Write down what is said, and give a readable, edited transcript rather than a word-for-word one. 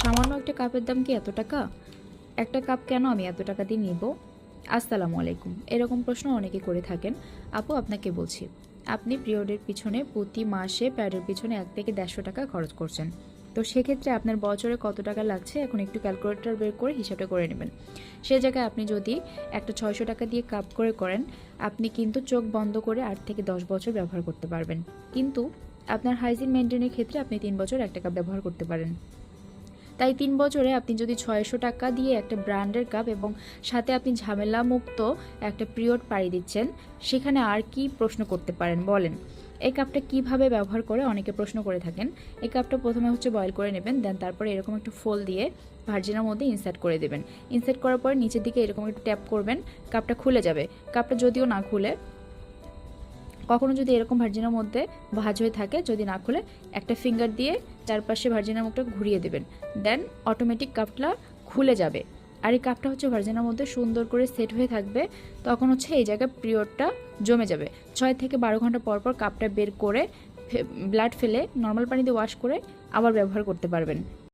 সামান্য একটা কাপের দাম কি এত টাকা? একটা কাপ কেন আমি এত টাকা দিয়ে নিব? আসসালামু আলাইকুম। এরকম প্রশ্ন অনেকে করে থাকেন। আপু, আপনাকে বলছি, আপনি পিরিয়ডের পিছনে প্রতি মাসে প্যাডের পিছনে 1 থেকে 150 টাকা খরচ করছেন। তো সেক্ষেত্রে আপনার বছরে কত টাকা লাগছে এখন একটু ক্যালকুলেটর বের করে হিসাবটা করে নেবেন। সে জায়গায় আপনি যদি একটা 600 টাকা দিয়ে কাপ করে করেন, আপনি কিন্তু চোখ বন্ধ করে 8 থেকে 10 বছর ব্যবহার করতে পারবেন। কিন্তু আপনার হাইজিন মেনটেনের ক্ষেত্রে আপনি 3 বছর একটা কাপ ব্যবহার করতে পারেন। তাই 3 বছরে আপনি যদি 600 টাকা দিয়ে একটা ব্র্যান্ডের কাপ এবং সাথে আপনি ঝামেলামুক্ত একটা পিরিয়ড পাড়ি দিচ্ছেন, সেখানে আর কি প্রশ্ন করতে পারেন বলেন? এই কাপটা কিভাবে ব্যবহার করে অনেকে প্রশ্ন করে থাকেন। এই কাপটা প্রথমে বয়েল করে নেবেন, দেন তারপরে এরকম একটা ফোল দিয়ে ভার্জিনের মধ্যে ইনসার্ট করে দেবেন। ইনসার্ট করার পরে নিচের দিকে এরকম একটু ট্যাপ করবেন, কাপটা খুলে যাবে। কাপটা যদিও না খুলে, কখনো যদি এরকম ভার্জিনের মধ্যে ভাঁজ হয়ে থাকে, যদি না খুলে, একটা ফিঙ্গার দিয়ে চারপাশে ভার্জিনের মুখটা ঘুরিয়ে দেবেন, দেন অটোমেটিক কাপটা খুলে যাবে। আর এই কাপটা ভার্জিনের মধ্যে সুন্দর করে সেট হয়ে থাকবে। তখন এই জায়গায় পিরিয়ডটা জমে যাবে। 6 থেকে 12 ঘন্টা পর পর কাপটা বের করে ব্লাড ফেলে নর্মাল পানি দিয়ে ওয়াশ করে আবার ব্যবহার করতে পারবেন।